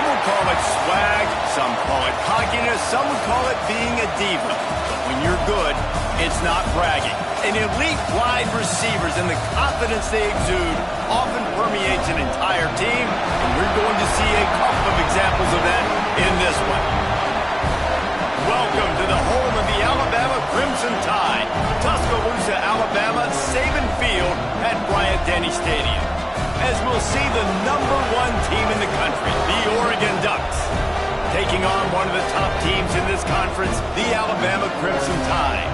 will call it swag, some call it cockiness, some would call it being a diva. But when you're good, it's not bragging. An elite wide receivers and the confidence they exude often permeates an entire team, and we're going to see a couple of examples of that in this one. Welcome to the home of the Alabama Crimson Tide, Tuscaloosa, Alabama, Saban Field at Bryant-Denny Stadium. As we'll see the #1 team in the country, the Oregon Ducks, taking on one of the top teams in this conference, the Alabama Crimson Tide.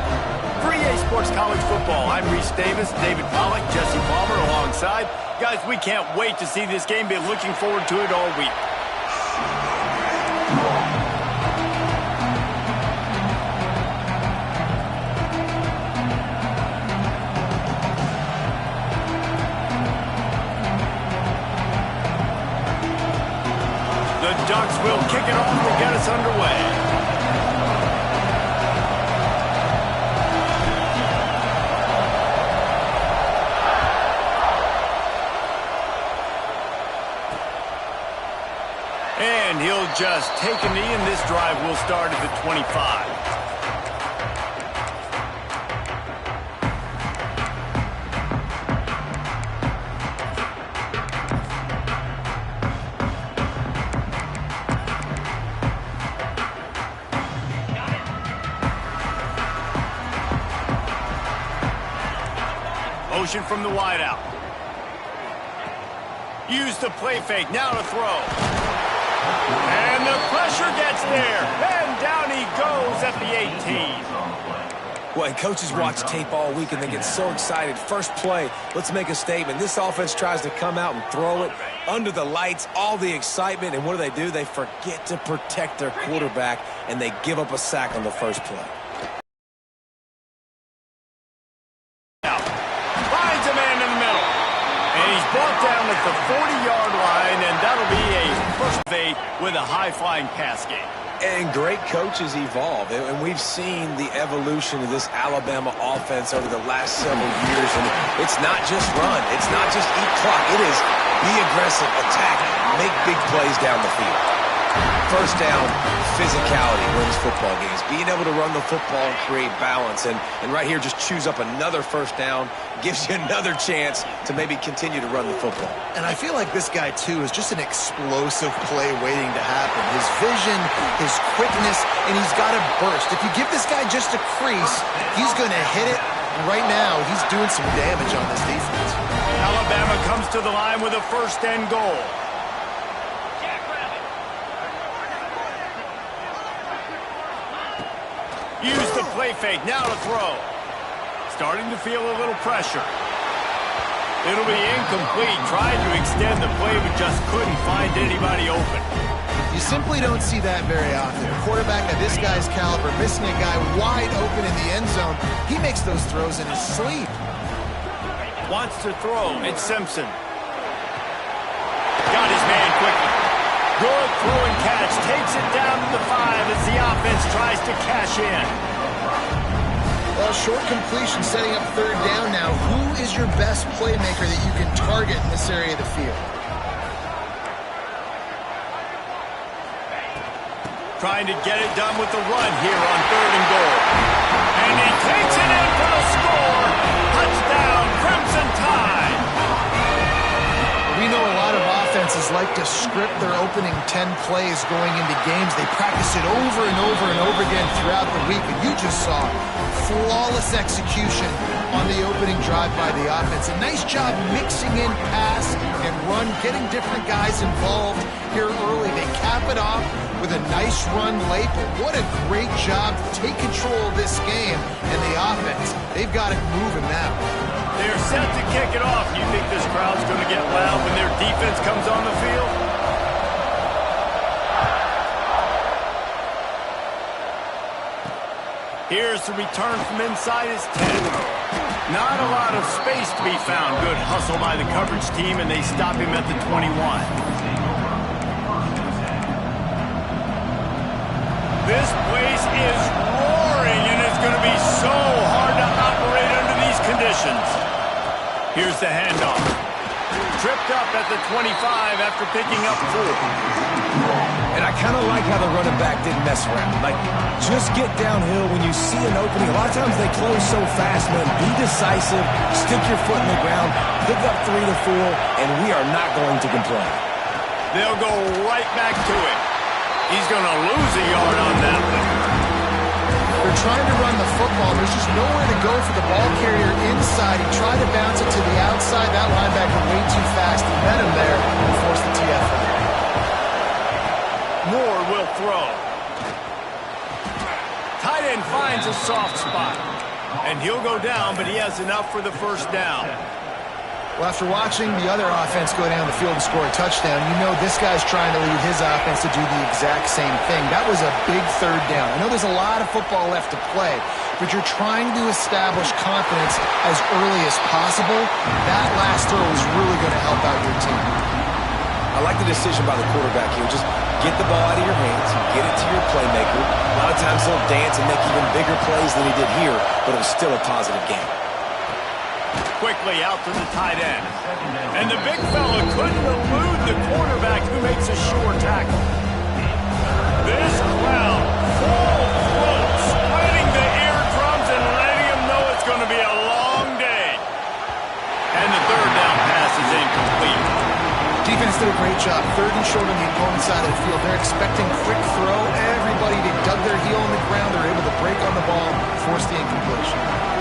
For EA Sports College Football, I'm Reese Davis, David Pollack, Jesse Palmer alongside. Guys, we can't wait to see this game. Been looking forward to it all week. The Ducks will kick it off to get us underway. And he'll just take a knee, and this drive will start at the 25. Motion from the wideout. Use the play fake, now to throw. And the pressure gets there, and down he goes at the 18. Well, and coaches watch tape all week, and they get so excited. First play, let's make a statement. This offense tries to come out and throw it under the lights, all the excitement, and what do? They forget to protect their quarterback, and they give up a sack on the first play. Finds a man in the middle, and he's brought down at the 40-yard line, and that'll be a first bait with a high-flying pass game. And great coaches evolve, and we've seen the evolution of this Alabama offense over the last several years, and it's not just run, it's not just eat clock, it is be aggressive, attack, make big plays down the field. First down, physicality wins football games. Being able to run the football and create balance, and right here just choose up another first down, gives you another chance to maybe continue to run the football. And I feel like this guy, too, is just an explosive play waiting to happen. His vision, his quickness, and he's got a burst. If you give this guy just a crease, he's going to hit it. And right now, he's doing some damage on this defense. Alabama comes to the line with a first and goal. Use the play fake, now to throw. Starting to feel a little pressure. It'll be incomplete. Tried to extend the play, but just couldn't find anybody open. You simply don't see that very often. A quarterback of this guy's caliber missing a guy wide open in the end zone. He makes those throws in his sleep. Wants to throw. It's Simpson. Got his man quickly. Good throw and catch. Takes it down to the 5 as the offense tries to cash in. Well, short completion setting up third down now. Who is your best playmaker that you can target in this area of the field? Trying to get it done with the run here on third and goal. And he takes it in for the score. Touchdown, Crimson Tide. We know a lot of offenses like to script their opening 10 plays going into games. They practice it over and over and over again throughout the week. And you just saw flawless execution on the opening drive by the offense. A nice job mixing in pass and run, getting different guys involved here early. They cap it off with a nice run late, but what a great job to take control of this game. And the offense, they've got it moving now. They're set to kick it off. You think this crowd's going to get loud when their defense comes on the field? Here's the return from inside his 10. Not a lot of space to be found. Good hustle by the coverage team, and they stop him at the 21. This place is roaring, and it's going to be so hard to operate under these conditions. Here's the handoff. Tripped up at the 25 after picking up 4. kind of like how the running back didn't mess around. Like, just get downhill when you see an opening. A lot of times they close so fast, man. Be decisive, stick your foot in the ground, pick up 3 to 4, and we are not going to complain. They'll go right back to it. He's going to lose a yard on that one. They're trying to run the football. There's just nowhere to go for the ball carrier inside. He tried to bounce it to the outside. That linebacker way too fast. He met him there and forced the TFL. Moore will throw. Tight end finds a soft spot. And he'll go down, but he has enough for the first down. Well, after watching the other offense go down the field and score a touchdown, you know this guy's trying to lead his offense to do the exact same thing. That was a big third down. I know there's a lot of football left to play, but you're trying to establish confidence as early as possible. That last throw is really going to help out your team. I like the decision by the quarterback here. Just get the ball out of your hands, get it to your playmaker. A lot of times he'll dance and make even bigger plays than he did here, but it was still a positive game. Quickly out to the tight end. And the big fella couldn't elude the quarterback who makes a sure tackle. This crowd full throat, splitting the eardrums and letting him know it's going to be a long day. And the third down pass is incomplete. Defense did a great job. Third and short on the opponent's side of the field. They're expecting quick throw. Everybody, they dug their heel in the ground. They're able to break on the ball, force the incompletion.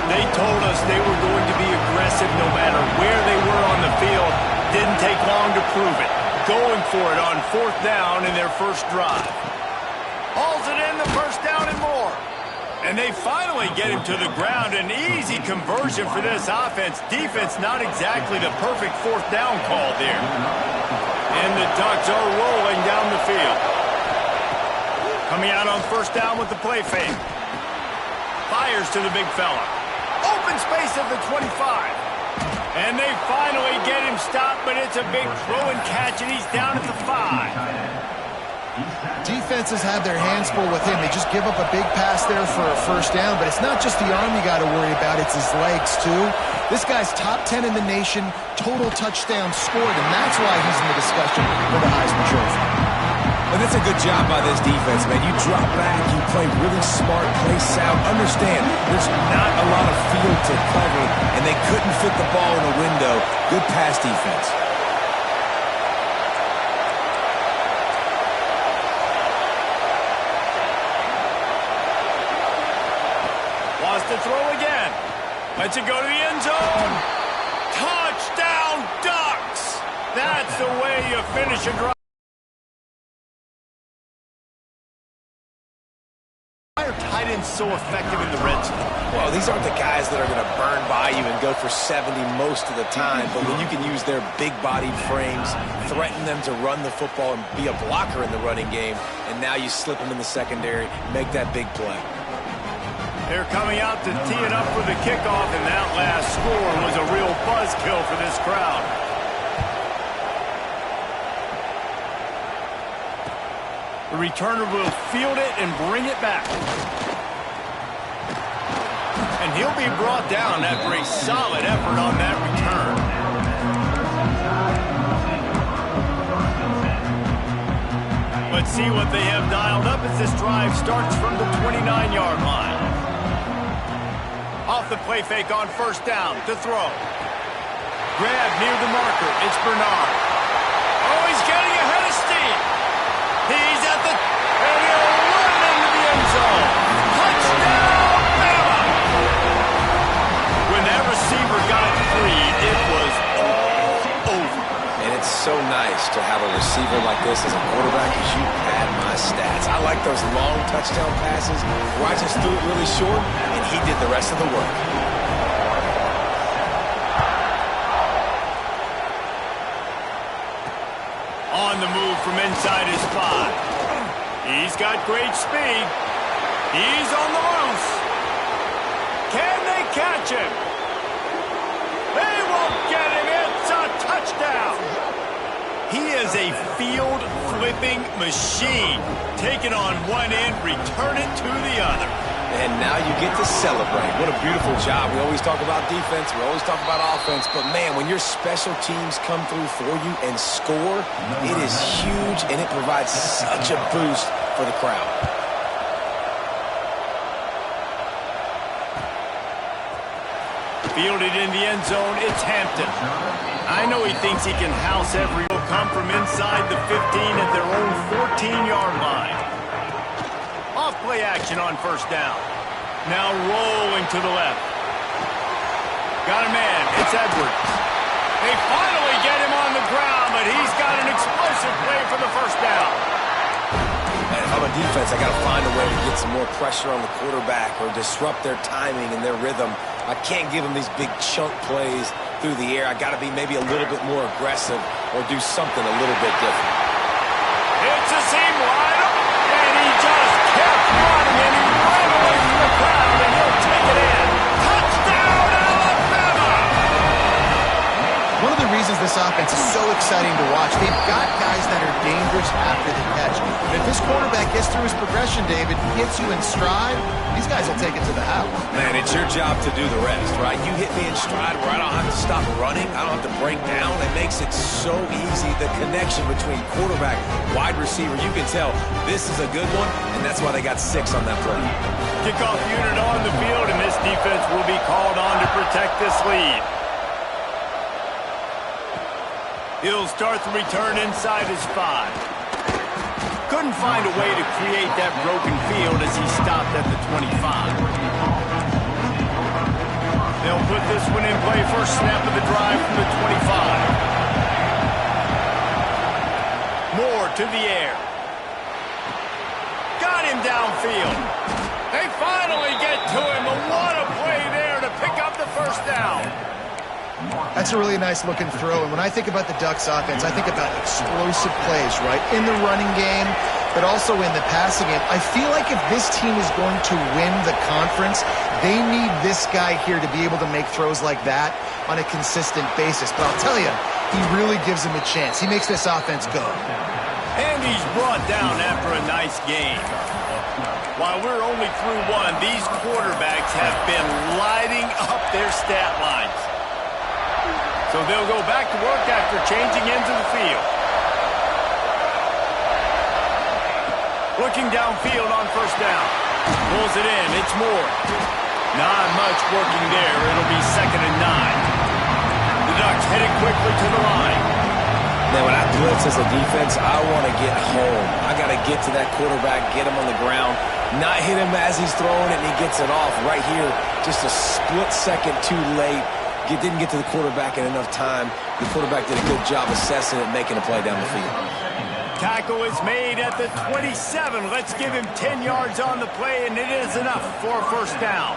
They told us they were going to be aggressive no matter where they were on the field. Didn't take long to prove it. Going for it on fourth down in their first drive. Hauls it in, the first down and more. And they finally get him to the ground. An easy conversion for this offense. Defense not exactly the perfect fourth down call there. And the Ducks are rolling down the field. Coming out on first down with the play fake. Fires to the big fella. Open space at the 25. And they finally get him stopped, but it's a big throw and catch, and he's down at the 5. Defenses have their hands full with him. They just give up a big pass there for a first down, but it's not just the arm you got to worry about, it's his legs too. This guy's top 10 in the nation, total touchdowns scored, and that's why he's in the discussion for the Heisman Trophy. And that's a good job by this defense, man. You drop back, you play really smart, play sound. Understand, there's not a lot of field to cover, and they couldn't fit the ball in a window. Good pass defense. Wants to throw again. Lets it go to the end zone. Touchdown, Ducks! That's the way you finish a drive. Tight ends so effective in the red zone? Well, these aren't the guys that are going to burn by you and go for 70 most of the time, but when you can use their big-bodied frames, threaten them to run the football and be a blocker in the running game, and now you slip them in the secondary, make that big play. They're coming out to tee it up for the kickoff, and that last score was a real buzzkill for this crowd. The returner will field it and bring it back. And he'll be brought down after a solid effort on that return. Let's see what they have dialed up as this drive starts from the 29-yard line. Off the play fake on first down to throw. Grab near the marker. It's Bernard. Oh, he's getting ahead of steam. He's at the... and he'll run into the end zone. Touchdown, Bama! When that receiver got free, it was all over. And it's so nice to have a receiver like this as a quarterback because you pad my stats. I like those long touchdown passes where I just threw it really short, and he did the rest of the work. On the move from inside his spot. He's got great speed. He's on the loose. Can they catch him? They won't get him. It's a touchdown. He is a field-flipping machine. Take it on one end, return it to the other. And now you get to celebrate. What a beautiful job. We always talk about defense. We always talk about offense. But, man, when your special teams come through for you and score, it is huge, and it provides such a boost for the crowd. Fielded in the end zone, it's Hampton. I know he thinks he can house every will come from inside the 15 at their own 14-yard line. Off play action on first down. Now rolling to the left. Got a man. It's Edwards. They finally get him on the ground, but he's got an explosive play for the first down. And if I'm a defense, I got to find a way to get some more pressure on the quarterback or disrupt their timing and their rhythm. I can't give them these big chunk plays through the air. I got to be maybe a little bit more aggressive or do something a little bit different. It's a seam wide open, and he just kept running, and he ran away from the crowd, and he'll take it in. Touchdown, Alabama! One of the reasons this offense is so exciting to watch, they've got guys that are dangerous after the catch. And if this quarterback gets through his progression, David, hits you in stride, these guys will take it to the house. Man, it's your job to do the rest, right? You hit me in stride where I don't have to stop running. I don't have to break down. It makes it so easy, the connection between quarterback, wide receiver. You can tell this is a good one, and that's why they got 6 on that play. Kickoff unit on the field, and this defense will be called on to protect this lead. He'll start the return inside his 5. Couldn't find a way to create that broken field as he stopped at the 25. They'll put this one in play first snap of the drive from the 25. Moore to the air. Got him downfield. They finally get to him, but what a play there to pick up the first down. That's a really nice looking throw. And when I think about the Ducks offense, I think about explosive plays, right? In the running game, but also in the passing game. I feel like if this team is going to win the conference, they need this guy here to be able to make throws like that on a consistent basis. But I'll tell you, he really gives them a chance. He makes this offense go. And he's brought down after a nice game. While we're only through one, these quarterbacks have been lighting up their stat lines. So they'll go back to work after changing into the field. Looking downfield on first down. Pulls it in. It's Moore. Not much working there. It'll be 2nd and 9. The Ducks headed quickly to the line. Now, when I blitz as a defense, I want to get home. I got to get to that quarterback, get him on the ground, not hit him as he's throwing it, and he gets it off right here. Just a split second too late. Didn't get to the quarterback in enough time. The quarterback did a good job assessing it and making a play down the field. Tackle is made at the 27. Let's give him 10 yards on the play, and it is enough for a first down.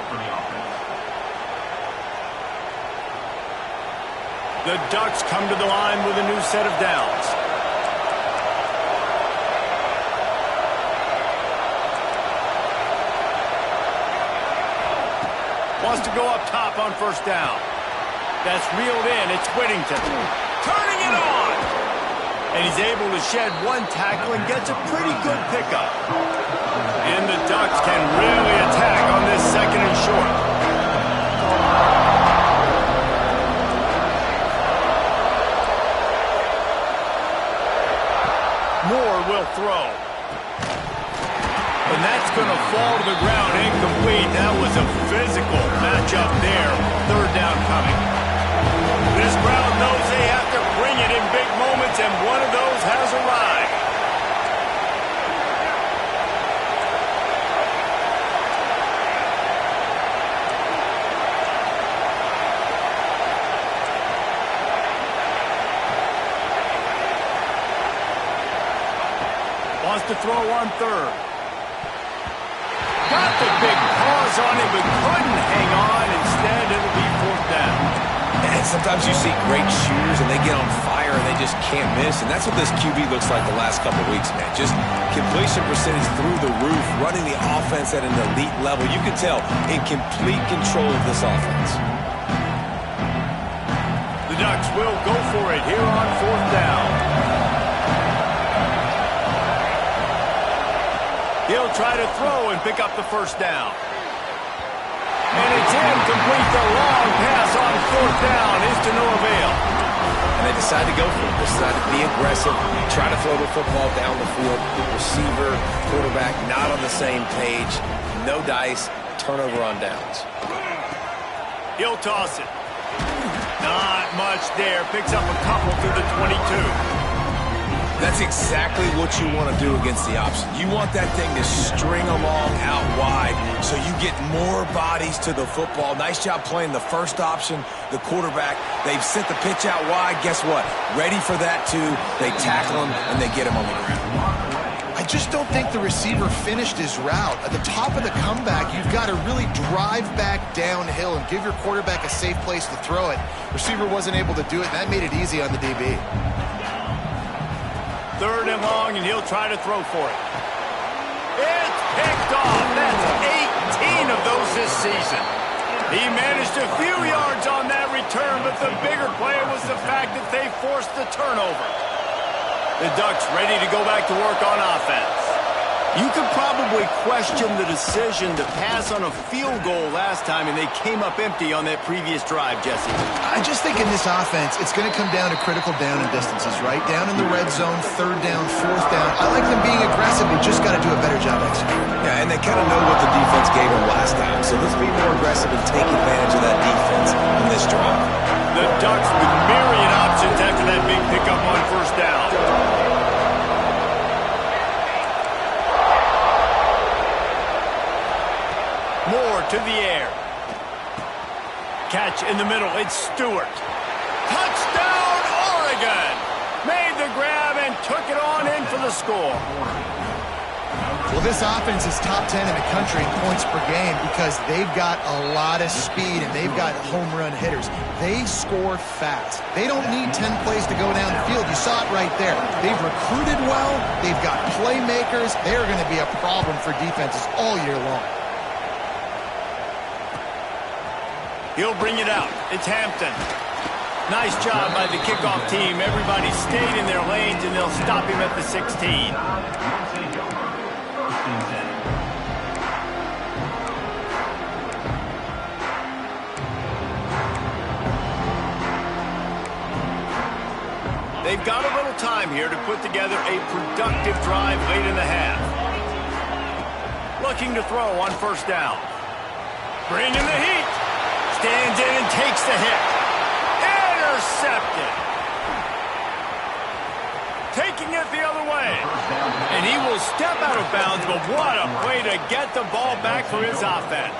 The Ducks come to the line with a new set of downs. Wants to go up top on first down. That's reeled in. It's Whittington. Turning it on. And he's able to shed one tackle and gets a pretty good pickup. And the Ducks can really attack on this 2nd and short. Moore will throw. And that's going to fall to the ground incomplete. That was a physical matchup there. 3rd down coming. This crowd knows they have to bring it in big moments, and one of those has arrived. Wants to throw on 3rd. Got the big paws on him, but couldn't hang on. Instead, it'll be 4th down. And sometimes you see great shooters and they get on fire and they just can't miss. And that's what this QB looks like the last couple weeks, man. Just completion percentage through the roof, running the offense at an elite level. You can tell in complete control of this offense. The Ducks will go for it here on 4th down. He'll try to throw and pick up the first down. incomplete. The long pass on fourth down is to no avail. And they decide to go for it. They decide to be aggressive, try to throw the football down the field. Receiver, quarterback, not on the same page. No dice, turnover on downs. He'll toss it. Not much there. Picks up a couple through the 22. That's exactly what you want to do against the option. You want that thing to string along out wide so you get more bodies to the football. Nice job playing the first option, the quarterback. They've sent the pitch out wide. Guess what? Ready for that too. They tackle him and they get him on the ground. I just don't think the receiver finished his route. At the top of the comeback, you've got to really drive back downhill and give your quarterback a safe place to throw it. Receiver wasn't able to do it, and that made it easy on the DB. Third and long, and he'll try to throw for it. It's picked off. That's 18 of those this season. He managed a few yards on that return, but the bigger play was the fact that they forced the turnover. The Ducks ready to go back to work on offense. You could probably question the decision to pass on a field goal last time, and they came up empty on that previous drive, Jesse. I just think in this offense, it's going to come down to critical down and distances, right? Down in the red zone, third down, fourth down. I like them being aggressive. They just got to do a better job executing. Yeah, and they kind of know what the defense gave them last time, so let's be more aggressive and take advantage of that defense in this drive. The Ducks with myriad options after that big pickup on first down. Moore to the air. Catch in the middle. It's Stewart. Touchdown, Oregon! Made the grab and took it on in for the score. Well, this offense is top 10 in the country in points per game because they've got a lot of speed and they've got home run hitters. They score fast. They don't need 10 plays to go downfield. You saw it right there. They've recruited well. They've got playmakers. They're going to be a problem for defenses all year long. He'll bring it out. It's Hampton. Nice job by the kickoff team. Everybody stayed in their lanes, and they'll stop him at the 16. They've got a little time here to put together a productive drive late in the half. Looking to throw on first down. Bringing the heat. Stands in and takes the hit. Intercepted. Taking it the other way. And he will step out of bounds, but what a way to get the ball back for his offense.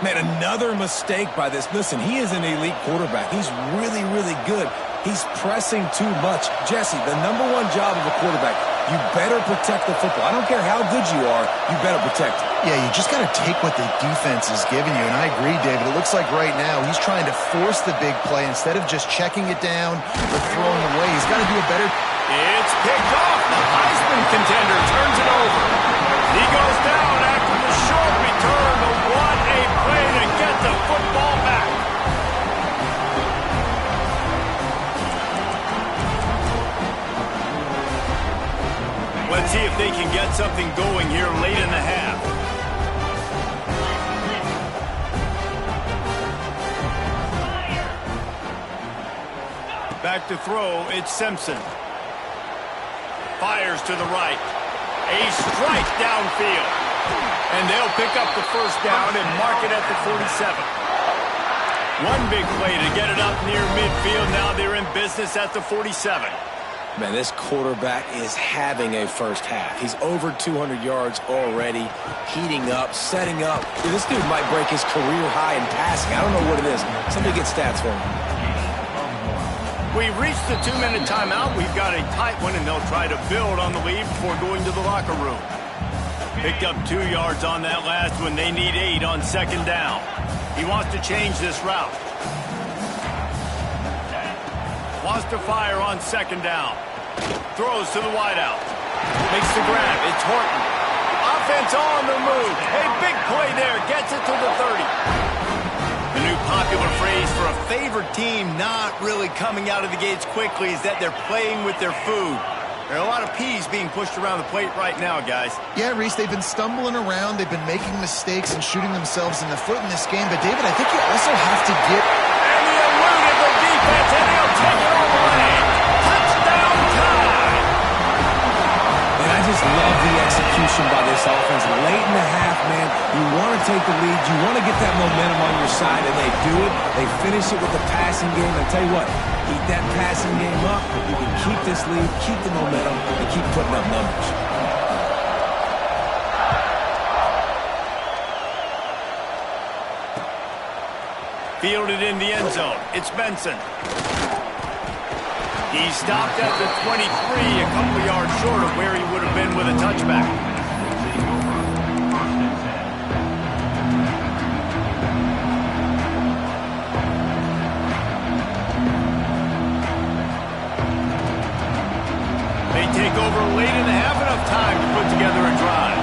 Man, another mistake by this. Listen, he is an elite quarterback. He's really, really good. He's pressing too much. Jesse, the number one job of a quarterback, you better protect the football. I don't care how good you are, you better protect it. Yeah, you just got to take what the defense is giving you. And I agree, David. It looks like right now he's trying to force the big play instead of just checking it down or throwing away. He's got to do a better... It's picked off. The Heisman contender turns it over. He goes down after the short return. But what a play to get the football back. Let's see if they can get something going here late in the half. Back to throw, it's Simpson. Fires to the right. A strike downfield. And they'll pick up the first down and mark it at the 47. One big play to get it up near midfield. Now they're in business at the 47. Man, this quarterback is having a first half. He's over 200 yards already, heating up, setting up. Dude, this dude might break his career high in passing. I don't know what it is. Somebody get stats for him. We've reached the 2-minute timeout. We've got a tight one, and they'll try to build on the lead before going to the locker room. Picked up 2 yards on that last one. They need 8 on second down. He wants to change this route. Wants to fire on second down. Throws to the wideout. Makes the grab. It's Horton. Offense on the move. A big play there. Gets it to the 30. The new popular phrase for a favored team not really coming out of the gates quickly is that they're playing with their food. There are a lot of P's being pushed around the plate right now, guys. Yeah, Reese, they've been stumbling around. They've been making mistakes and shooting themselves in the foot in this game. But, David, I think you also have to get... And the eluded the defense, and they'll take it all away. Touchdown time! And I just love the execution by this offense. Late in the half, man, you want to take the lead. You want to get that momentum on your side, and they do it. They finish it with the passing game. I tell you what, keep that passing game up. You can keep this lead, keep the momentum, and keep putting up numbers. Fielded in the end zone. It's Benson. He stopped at the 23, a couple yards short of where he would have been with a touchback. They take over late in the half, enough time to put together a drive.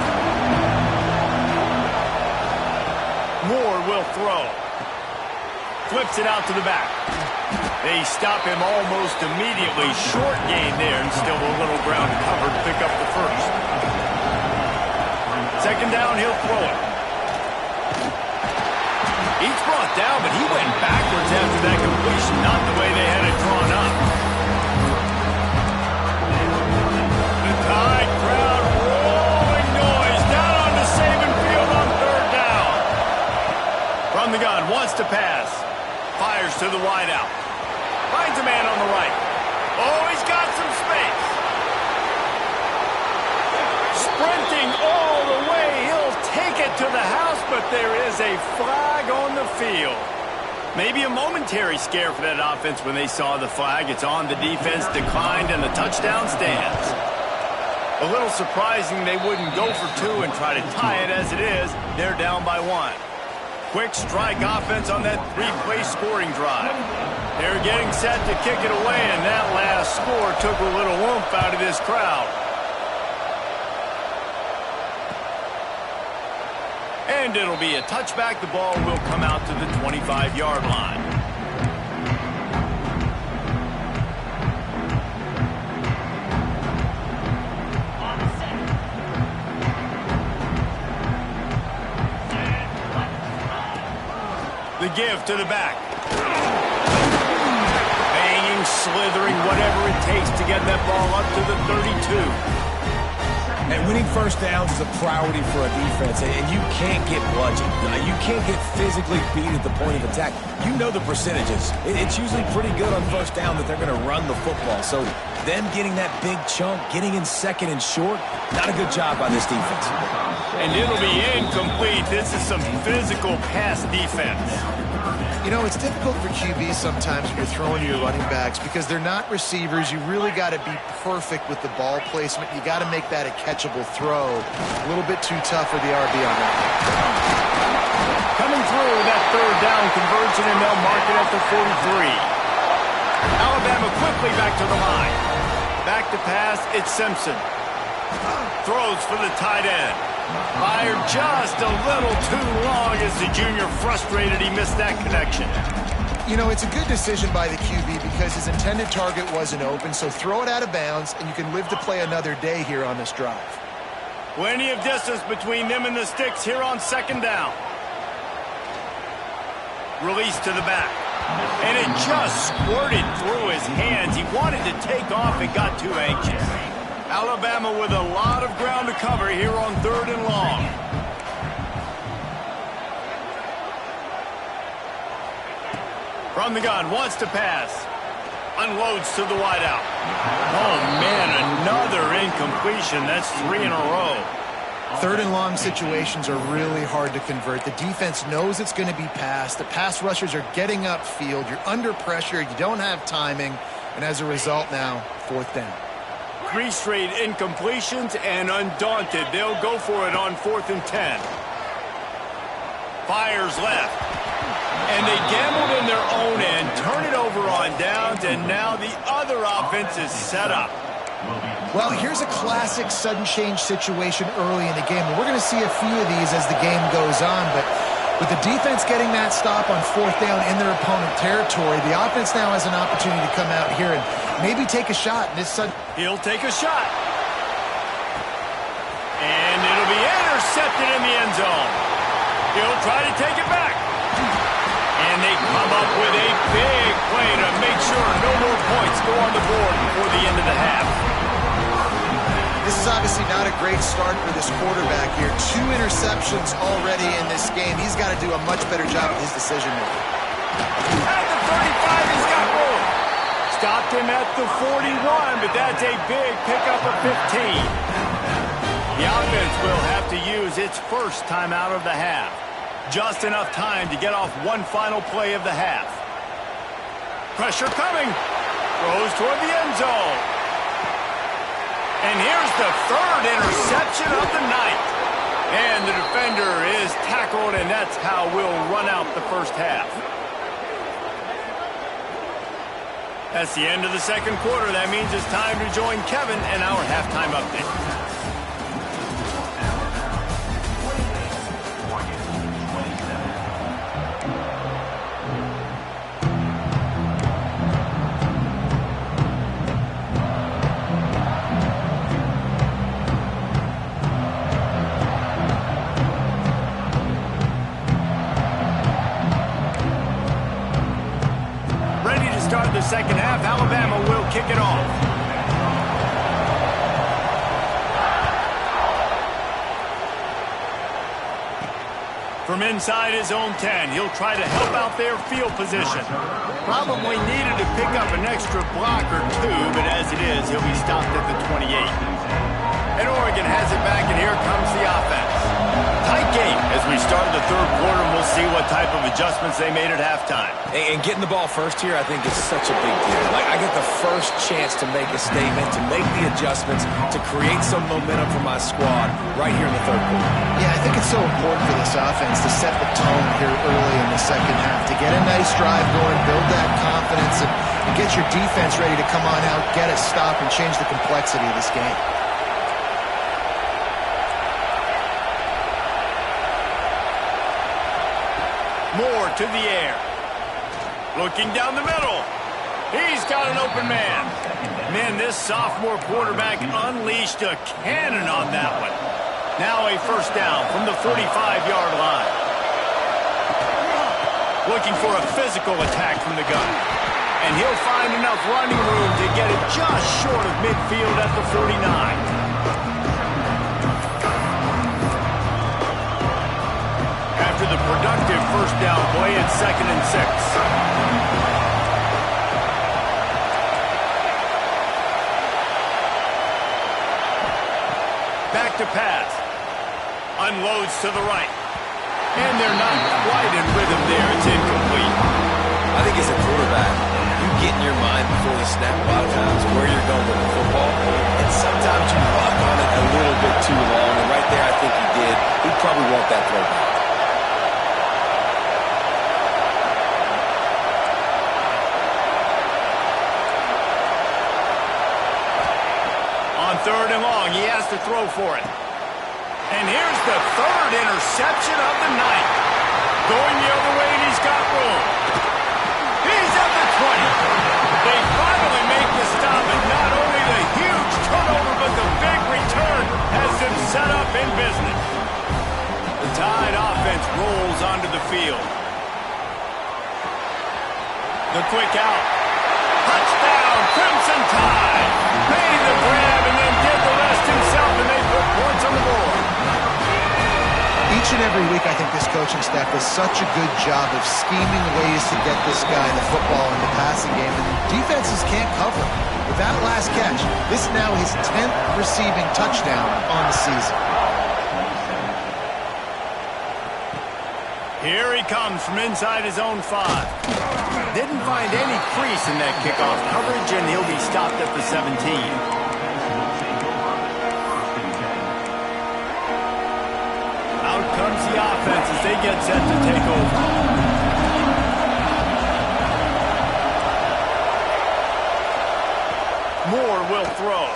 Moore will throw. Flips it out to the back. They stop him almost immediately. Short gain there, and still a little ground to cover to pick up the first. Second down, he'll throw it. He's brought down, but he went backwards after that completion, not the way they had it drawn up. The Tide crowd rolling noise down on the Saban field on third down. From the gun, wants to pass. Fires to the wideout. Finds a man on the right. Oh, he's got some space. Sprinting all the way. He'll take it to the house, but there is a flag on the field. Maybe a momentary scare for that offense when they saw the flag. It's on, the defense declined, and the touchdown stands. A little surprising they wouldn't go for two and try to tie it. As it is, they're down by one. Quick strike offense on that three-play scoring drive. They're getting set to kick it away, and that last score took a little oomph out of this crowd. And it'll be a touchback. The ball will come out to the 25-yard line. The give to the back. Banging, slithering, whatever it takes to get that ball up to the 32. And winning first downs is a priority for a defense, and you can't get bludgeoned. You can't get physically beat at the point of attack. You know the percentages. It's usually pretty good on first down that they're going to run the football. So them getting that big chunk, getting in second and short, not a good job by this defense. And it'll be incomplete. This is some physical pass defense. You know, it's difficult for QBs sometimes when you're throwing to your running backs because they're not receivers. You really got to be perfect with the ball placement. You got to make that a catchable throw. A little bit too tough for the RB on that. Coming through that third down conversion, and they'll mark it at the 43. Alabama quickly back to the line. Back to pass, it's Simpson. Throws for the tight end. Fired just a little too long as the junior frustrated he missed that connection. You know, it's a good decision by the QB because his intended target wasn't open, so throw it out of bounds, and you can live to play another day here on this drive. Plenty of distance between them and the sticks here on second down. Release to the back. And it just squirted through his hands. He wanted to take off and got too anxious. Alabama with a lot of ground to cover here on third and long. From the gun, wants to pass. Unloads to the wideout. Oh, man, another incompletion. That's 3 in a row. Third and long situations are really hard to convert. The defense knows it's going to be passed. The pass rushers are getting upfield. You're under pressure. You don't have timing. And as a result now, fourth down. 3 straight incompletions, and undaunted, they'll go for it on 4th and 10. Fires left. And they gambled in their own end, turn it over on downs, and now the other offense is set up. Well, here's a classic sudden change situation early in the game. And we're going to see a few of these as the game goes on, but With the defense getting that stop on fourth down in their opponent territory, the offense now has an opportunity to come out here and maybe take a shot. He'll take a shot. And it'll be intercepted in the end zone. He'll try to take it back. And they come up with a big play to make sure no more points go on the board before the end of the half. This is obviously not a great start for this quarterback here. 2 interceptions already in this game. He's got to do a much better job with his decision-making. At the 35, he's got room. Stopped him at the 41, but that's a big pickup of 15. The offense will have to use its first timeout of the half. Just enough time to get off one final play of the half. Pressure coming. Throws toward the end zone. And here's the third interception of the night. And the defender is tackled, and that's how we'll run out the first half. That's the end of the second quarter. That means it's time to join Kevin in our halftime update. Start the second half, Alabama will kick it off. From inside his own 10, he'll try to help out their field position. Probably needed to pick up an extra block or two, but as it is, he'll be stopped at the 28. And Oregon has it back, and here comes the offense. Tight game as we start the third quarter, and we'll see what type of adjustments they made at halftime. And getting the ball first here, I think, is such a big deal. Like, I get the first chance to make a statement, to make the adjustments, to create some momentum for my squad right here in the third quarter. Yeah, I think it's so important for this offense to set the tone here early in the second half, to get a nice drive going, build that confidence, and get your defense ready to come on out, get a stop, and change the complexity of this game. Moore to the air. Looking down the middle. He's got an open man. Man, this sophomore quarterback unleashed a cannon on that one. Now a first down from the 45-yard line. Looking for a physical attack from the gun. And he'll find enough running room to get it just short of midfield at the 49. After the productive first down play, it's 2nd and 6. Back to pass. Unloads to the right. And they're not quite in rhythm there. It's incomplete. I think as a quarterback, you get in your mind before the snap a lot of times where you're going with the football. And sometimes you lock on it a little bit too long. And right there, I think he did. He probably want that throw back. Third and long, he has to throw for it. And here's the third interception of the night. Going the other way, and he's got room. He's at the 20. They finally make the stop, and not only the huge turnover, but the big return has them set up in business. The Tide offense rolls onto the field. The quick out. Touchdown, Crimson Tide. Made the grab and then did the rest himself, and they put points on the board. Each and every week, I think this coaching staff does such a good job of scheming ways to get this guy the football in the passing game, and defenses can't cover. With that last catch, this is now his 10th receiving touchdown on the season. Here he comes from inside his own 5. Didn't find any crease in that kickoff coverage, and he'll be stopped at the 17. Out comes the offense as they get set to take over. Moore will throw.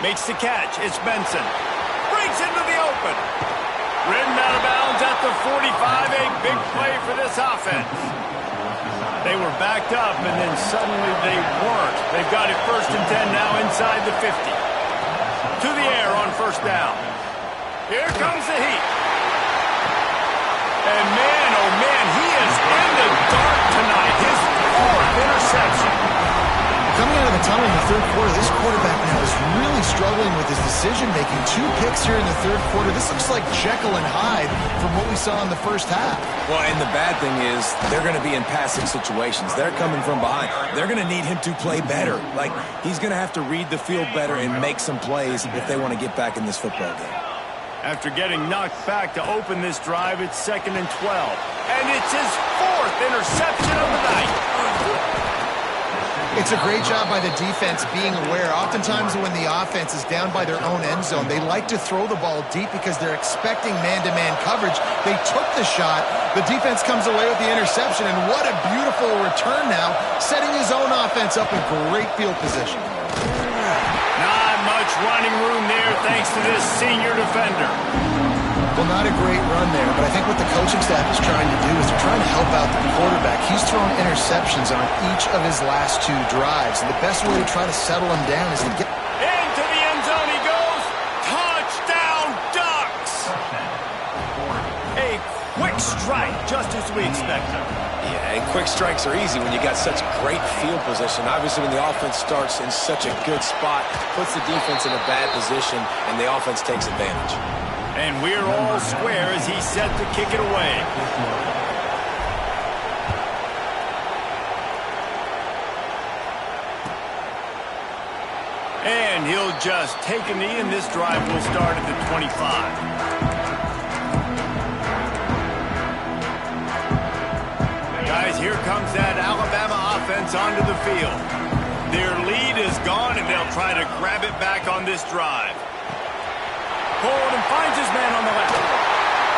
Makes the catch. It's Benson. Breaks into the open. Ridden out of bounds at the 45, a big play for this offense. They were backed up, and then suddenly they weren't. They've got it 1st and 10 now inside the 50. To the air on 1st down. Here comes the heat. And man, oh man, he is in the dark tonight. His 4th interception. Coming out of the tunnel in the 3rd quarter, this quarterback now is really struggling with his decision-making. 2 picks here in the 3rd quarter. This looks like Jekyll and Hyde from what we saw in the 1st half. Well, and the bad thing is they're going to be in passing situations. They're coming from behind. They're going to need him to play better. Like, he's going to have to read the field better and make some plays if they want to get back in this football game. After getting knocked back to open this drive, it's 2nd and 12. And it's his 4th interception of the night. It's a great job by the defense being aware. Oftentimes when the offense is down by their own end zone, they like to throw the ball deep because they're expecting man-to-man coverage. They took the shot. The defense comes away with the interception, and what a beautiful return now, setting his own offense up in great field position. Not much running room there thanks to this senior defender. Well, not a great run there, but I think what the coaching staff is trying to do is they're trying to help out the quarterback. He's thrown interceptions on each of his last 2 drives, and the best way to try to settle him down is to get... Into the end zone he goes. Touchdown, Ducks! A quick strike, just as we expected. Yeah, and quick strikes are easy when you got such great field position. Obviously, when the offense starts in such a good spot, puts the defense in a bad position, and the offense takes advantage. And we're all square as he's set to kick it away. And he'll just take a knee, and this drive will start at the 25. Guys, here comes that Alabama offense onto the field. Their lead is gone, and they'll try to grab it back on this drive. Hold and finds his man on the left.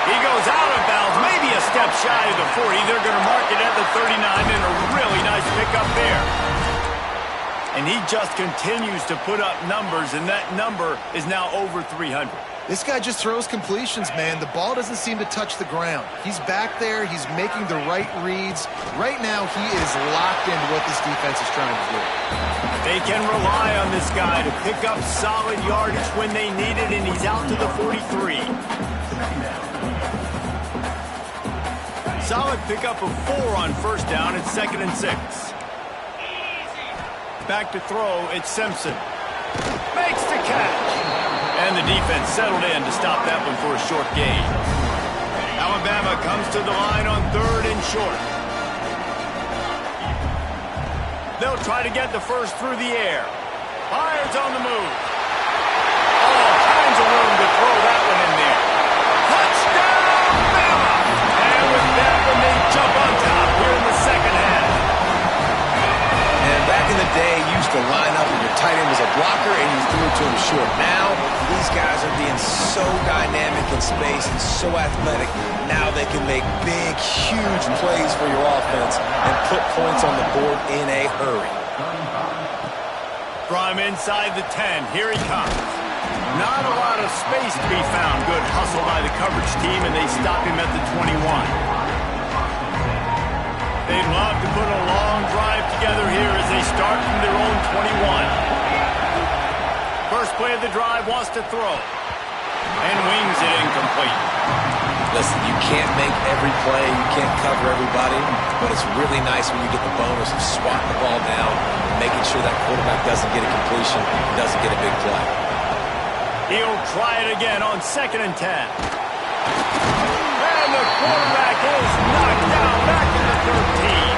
He goes out of bounds, maybe a step shy of the 40. They're going to mark it at the 39, and a really nice pickup there. And he just continues to put up numbers, and that number is now over 300. This guy just throws completions, man. The ball doesn't seem to touch the ground. He's back there. He's making the right reads. Right now, he is locked into what this defense is trying to do. They can rely on this guy to pick up solid yardage when they need it, and he's out to the 43. Solid pickup of 4 on 1st down. It's 2nd and 6. Back to throw. It's Simpson. Makes the catch. And the defense settled in to stop that one for a short gain. Alabama comes to the line on 3rd and short. They'll try to get the first through the air. Fires on the move. All kinds of room to throw that one in there. Touchdown, Bama! And with that one, they jump on top here in the 2nd half. And back in the day, you used to line up and your tight end was a blocker and you threw it to him short. Now, these guys are being so dynamic in space and so athletic. Now they can make big, huge plays for your offense and put points on the board in a hurry. From inside the 10, here he comes. Not a lot of space to be found. Good hustle by the coverage team, and they stop him at the 21. They'd love to put a long drive together here as they start from their own 21. First play of the drive, wants to throw. And wings it incomplete. Listen, you can't make every play, you can't cover everybody, but it's really nice when you get the bonus of swatting the ball down and making sure that quarterback doesn't get a completion, doesn't get a big play. He'll try it again on 2nd and 10. And the quarterback is knocked down back to the 13.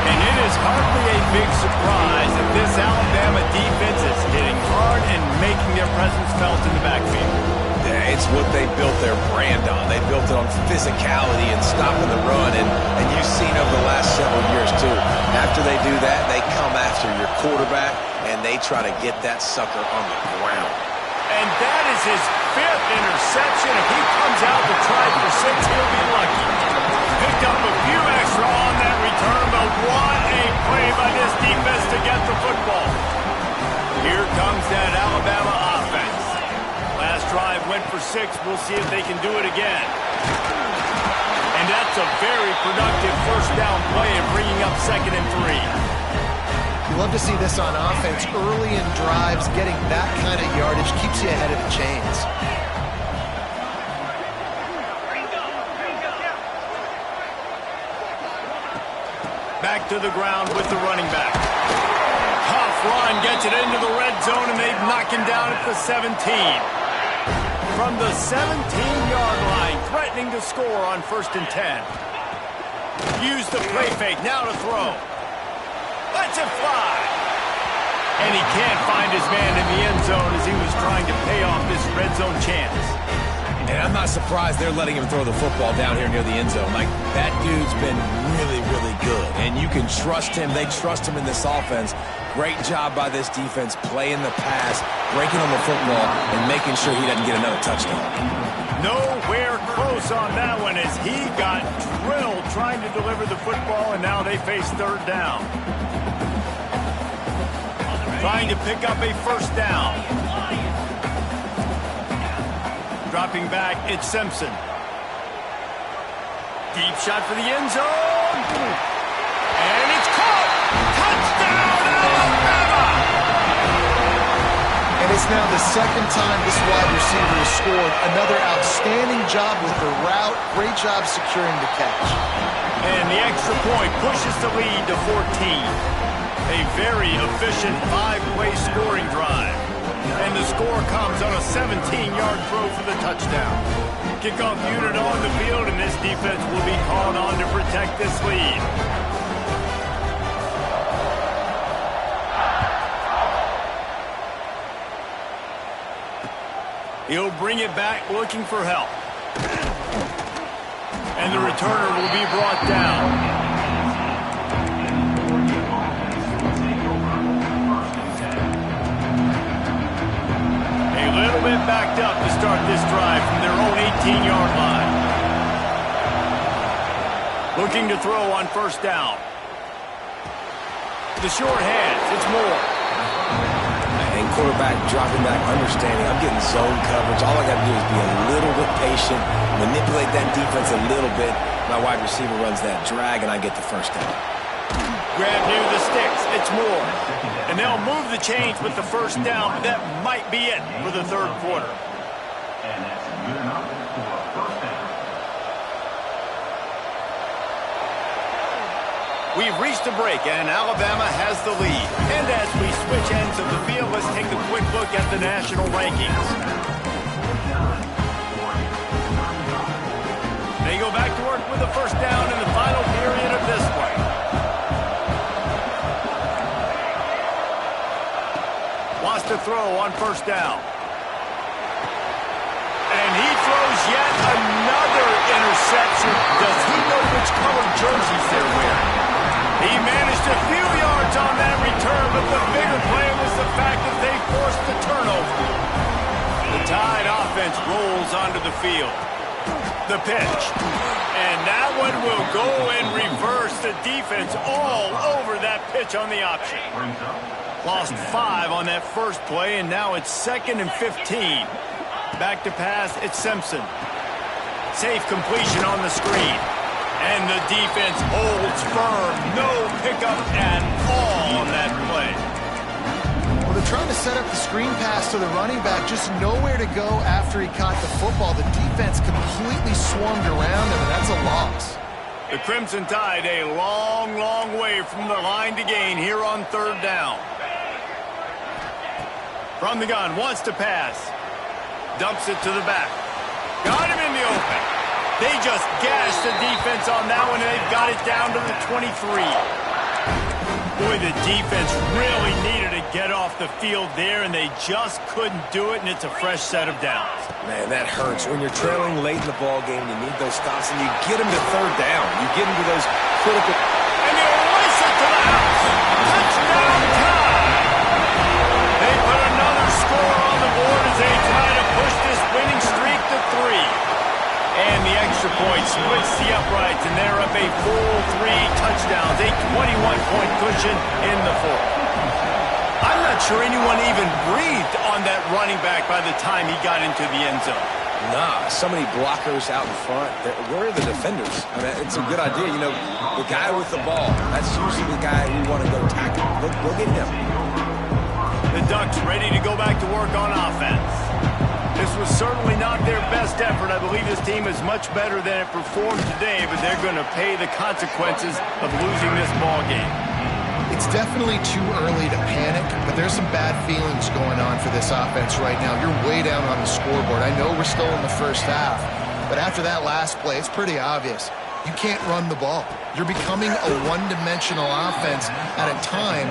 And it is hardly a big surprise that this Alabama defense is hitting hard and making their presence felt in the backfield. Yeah, it's what they built their brand on. They built it on physicality and stopping the run, and you've seen over the last several years, too. After they do that, they come after your quarterback, and they try to get that sucker on the ground. And that is his 5th interception. If he comes out to try for 6, he'll be lucky. Picked up a few extra on that return, but what a play by this defense to get the football. Here comes that Alabama offense. Last drive went for 6. We'll see if they can do it again. And that's a very productive first down play and bringing up 2nd and 3. You love to see this on offense. Early in drives, getting that kind of yardage keeps you ahead of the chains. Back to the ground with the running back. Tough run, gets it into the red zone, and they knock him down at the 17. From the 17-yard line, threatening to score on 1st and 10. Use the play fake, now to throw. Lets it fly. And he can't find his man in the end zone as he was trying to pay off this red zone chance. And I'm not surprised they're letting him throw the football down here near the end zone. Like, that dude's been really, really good. And you can trust him. They trust him in this offense. Great job by this defense playing the pass, breaking on the football, and making sure he doesn't get another touchdown. Nowhere close on that one as he got drilled trying to deliver the football, and now they face 3rd down. Trying to pick up a 1st down. Dropping back, it's Simpson. Deep shot for the end zone. And it's caught. Touchdown, Alabama! And it's now the 2nd time this wide receiver has scored. Another outstanding job with the route. Great job securing the catch. And the extra point pushes the lead to 14. A very efficient 5-play scoring drive. And the score comes on a 17-yard throw for the touchdown. Kickoff unit on the field, and this defense will be called on to protect this lead. He'll bring it back looking for help. And the returner will be brought down. A little bit backed up to start this drive from their own 18-yard line. Looking to throw on 1st down. The short hands, it's Moore. And quarterback dropping back, understanding I'm getting zone coverage. All I got to do is be a little bit patient, manipulate that defense a little bit. My wide receiver runs that drag, and I get the 1st down. Grab near the sticks, it's Moore. And they'll move the chains with the 1st down, but that might be it for the 3rd quarter. We've reached a break, and Alabama has the lead. And as we switch ends of the field, let's take a quick look at the national rankings. They go back to work with the 1st down in the final period of this one. Wants to throw on 1st down. And he throws yet another interception. Does he know which color jerseys they're wearing? He managed a few yards on that return, but the bigger play was the fact that they forced the turnover. The Tide offense rolls onto the field. The pitch. And that one will go in reverse. The defense all over that pitch on the option. Lost 5 on that first play, and now it's 2nd and 15. Back to pass, it's Simpson. Safe completion on the screen. And the defense holds firm. No pickup at all on that play. Well, they're trying to set up the screen pass to the running back. Just nowhere to go after he caught the football. The defense completely swarmed around him, and that's a loss. The Crimson Tide a long, long way from the line to gain here on 3rd down. From the gun, wants to pass. Dumps it to the back. Got him in the open. They just gashed the defense on that one, and they've got it down to the 23. Boy, the defense really needed to get off the field there, and they just couldn't do it, and it's a fresh set of downs. Man, that hurts. When you're trailing late in the ball game, you need those stops, and you get them to 3rd down. You get them to those critical... And they race it to the house. Touchdown, Ncaa. They put another score on the board as they try to push this winning streak to 3. And the extra point splits the uprights, and they're up a full 3 touchdowns, a 21-point cushion in the 4th. I'm not sure anyone even breathed on that running back by the time he got into the end zone. Nah, so many blockers out in front. Where are the defenders? I mean, it's a good idea. You know, the guy with the ball, that's usually the guy we want to go tackle. Go get him. The Ducks ready to go back to work on offense. This was certainly not their best effort. I believe this team is much better than it performed today, but they're going to pay the consequences of losing this ball game. It's definitely too early to panic, but there's some bad feelings going on for this offense right now. You're way down on the scoreboard. I know we're still in the first half, but after that last play, it's pretty obvious. You can't run the ball. You're becoming a one-dimensional offense at a time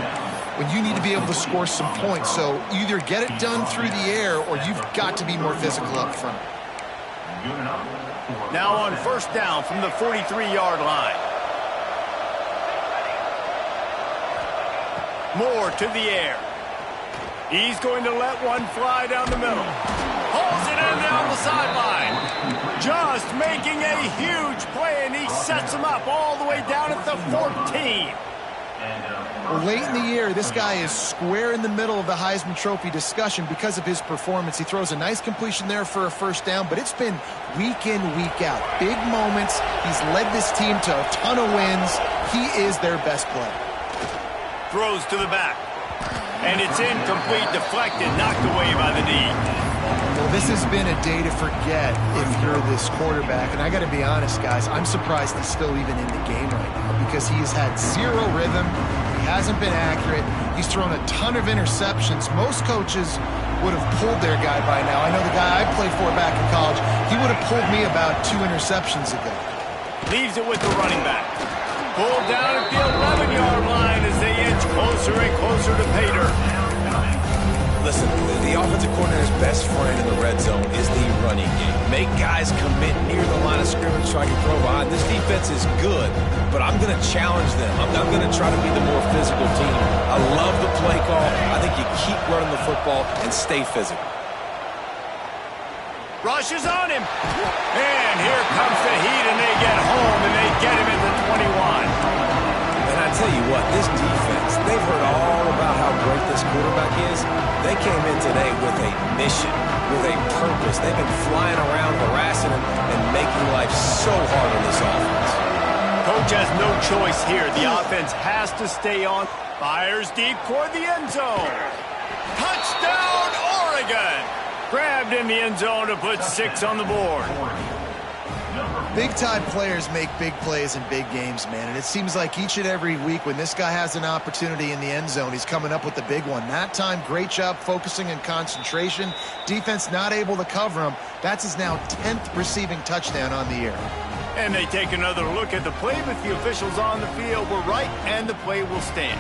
when you need to be able to score some points. So either get it done through the air or you've got to be more physical up front. Now on first down from the 43-yard line. Moore to the air. He's going to let one fly down the middle. Hauls it in down the sideline. Just making a huge play, and he sets him up all the way down at the 14. Well, late in the year, this guy is square in the middle of the Heisman Trophy discussion because of his performance. He throws a nice completion there for a first down, but it's been week in, week out. Big moments. He's led this team to a ton of wins. He is their best player. Throws to the back. And it's incomplete, deflected, knocked away by the D. Well, this has been a day to forget if you're this quarterback. And I got to be honest, guys, I'm surprised he's still even in the game right now because he has had zero rhythm. He hasn't been accurate. He's thrown a ton of interceptions. Most coaches would have pulled their guy by now. I know the guy I played for back in college, he would have pulled me about 2 interceptions ago. Leaves it with the running back. Pulled down at the 11-yard line as they inch closer and closer to pay dirt. Listen, the offensive coordinator's best friend in the red zone is the running game. Make guys commit near the line of scrimmage so I can throw behind. This defense is good, but I'm going to challenge them. I'm going to try to be the more physical team. I love the play call. I think you keep running the football and stay physical. Rushes on him. And here comes the heat, and they get home, and they get him at the 21. And I tell you what, this defense, they've heard all about how great this quarterback is. They came in today with a mission, with a purpose. They've been flying around, harassing him, and making life so hard on this offense. Coach has no choice here. The offense has to stay on. Fires deep toward the end zone. Touchdown, Oregon! Grabbed in the end zone to put 6 on the board. Big-time players make big plays in big games, man. And it seems like each and every week when this guy has an opportunity in the end zone, he's coming up with the big one. That time, great job focusing and concentration. Defense not able to cover him. That's his now 10th receiving touchdown on the year. And they take another look at the play, but the officials on the field were right, and the play will stand.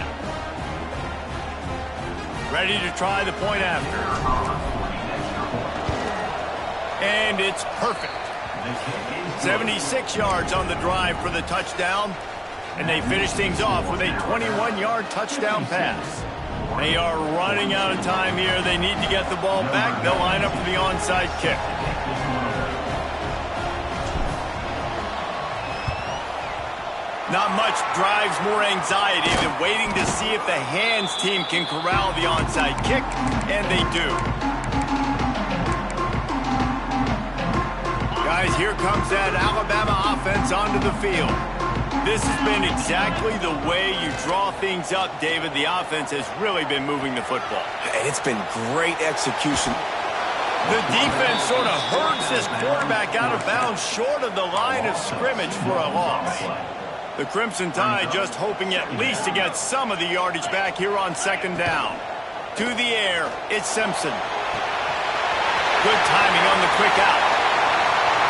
Ready to try the point after. And it's perfect. 76 yards on the drive for the touchdown. And they finish things off with a 21-yard touchdown pass. They are running out of time here. They need to get the ball back. They'll line up for the onside kick. Not much drives more anxiety than waiting to see if the hands team can corral the onside kick, and they do. Guys, here comes that Alabama offense onto the field. This has been exactly the way you draw things up, David. The offense has really been moving the football. And it's been great execution. The defense sort of herds this quarterback out of bounds short of the line of scrimmage for a loss. The Crimson Tide just hoping at least to get some of the yardage back here on second down. To the air, it's Simpson. Good timing on the quick out.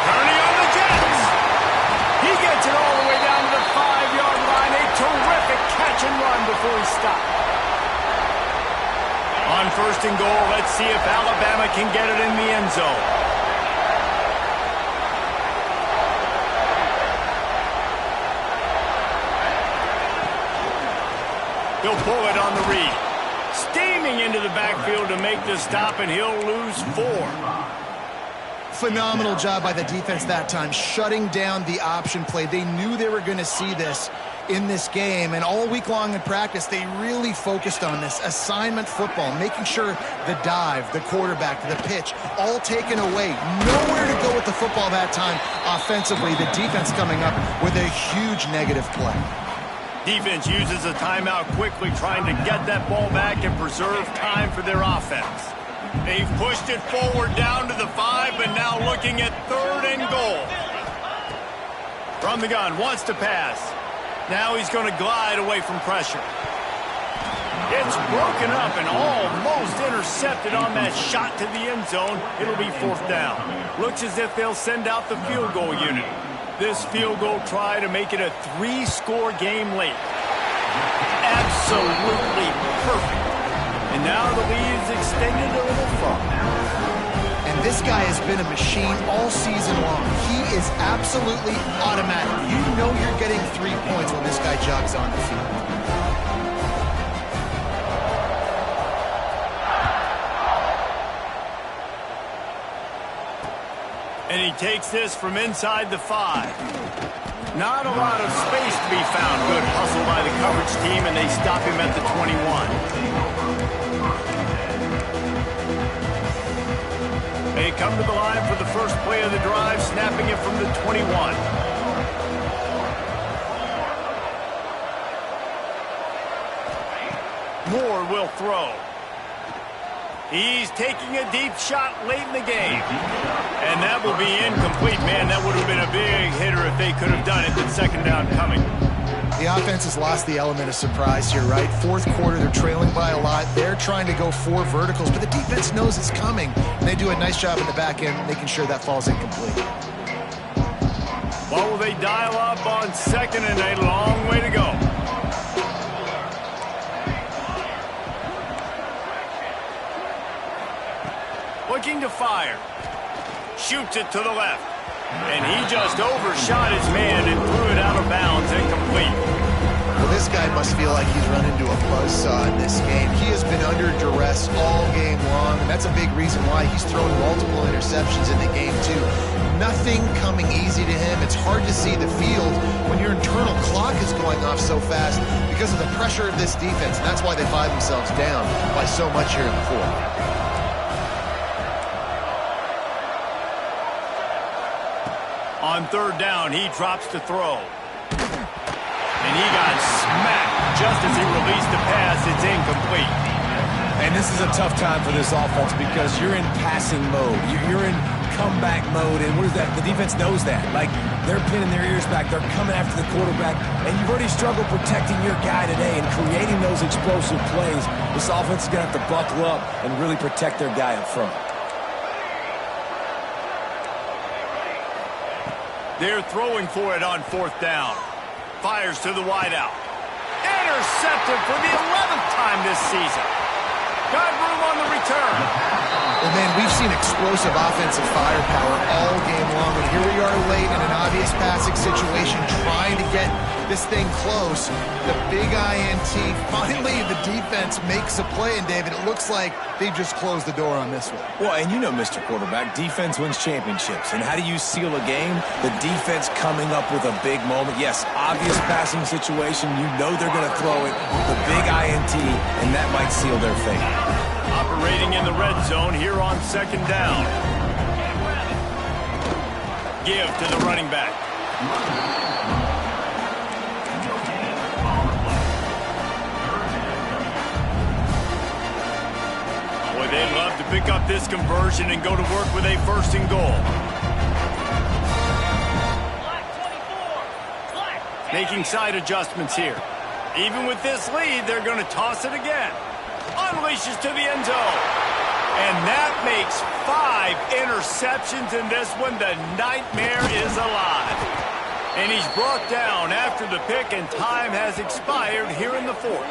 Kearney on the Jets. He gets it all the way down to the 5-yard line. A terrific catch and run before he stopped. On first and goal, let's see if Alabama can get it in the end zone. He'll pull it on the read. Steaming into the backfield to make the stop, and he'll lose 4. Phenomenal job by the defense that time, shutting down the option play. They knew they were going to see this in this game, and all week long in practice, they really focused on this assignment football, making sure the dive, the quarterback, the pitch, all taken away. Nowhere to go with the football that time offensively. The defense coming up with a huge negative play. Defense uses a timeout quickly, trying to get that ball back and preserve time for their offense. They've pushed it forward down to the 5, but now looking at 3rd and goal. From the gun, wants to pass. Now he's going to glide away from pressure. It's broken up and almost intercepted on that shot to the end zone. It'll be 4th down. Looks as if they'll send out the field goal unit. This field goal try to make it a 3-score game late. Absolutely perfect. And now the lead is extended a little further. And this guy has been a machine all season long. He is absolutely automatic. You know you're getting 3 points when this guy jogs on the field. And he takes this from inside the 5. Not a lot of space to be found. Good hustle by the coverage team, and they stop him at the 21. They come to the line for the first play of the drive, snapping it from the 21. Moore will throw. He's taking a deep shot late in the game. And that will be incomplete. Man, that would have been a big hitter if they could have done it with 2nd down coming. The offense has lost the element of surprise here, right? 4th quarter, they're trailing by a lot. They're trying to go 4 verticals, but the defense knows it's coming. And they do a nice job in the back end making sure that falls incomplete. What will they dial up on 2nd and a long way to go? Looking to fire. Shoots it to the left. And he just overshot his man and threw it out of bounds, incomplete. Well, this guy must feel like he's run into a buzzsaw in this game. He has been under duress all game long, and that's a big reason why he's thrown multiple interceptions in the game, too. Nothing coming easy to him. It's hard to see the field when your internal clock is going off so fast because of the pressure of this defense, and that's why they find themselves down by so much here in the 4th. On 3rd down, he drops to throw. And he got smacked just as he released the pass. It's incomplete. And this is a tough time for this offense because you're in passing mode. You're in comeback mode. And what is that? The defense knows that. Like, they're pinning their ears back. They're coming after the quarterback. And you've already struggled protecting your guy today and creating those explosive plays. This offense is going to have to buckle up and really protect their guy up front. They're throwing for it on 4th down. Fires to the wideout. Intercepted for the 11th time this season. Got room on the return. Well, man, we've seen explosive offensive firepower all game long, and here we are late in an obvious passing situation trying to get this thing close. The big INT. Finally, the defense makes a play, and David, it looks like they've just closed the door on this one. Well, and you know, Mr. Quarterback, defense wins championships. And how do you seal a game? The defense coming up with a big moment. Yes, obvious passing situation. You know they're going to throw it. The big INT, and that might seal their fate. Operating in the red zone here on 2nd down. Give to the running back. Boy, they'd love to pick up this conversion and go to work with a 1st and goal. Making side adjustments here. Even with this lead, they're going to toss it again. Unleashes to the end zone. And that makes 5 interceptions in this one. The nightmare is alive. And he's brought down after the pick, and time has expired here in the 4th.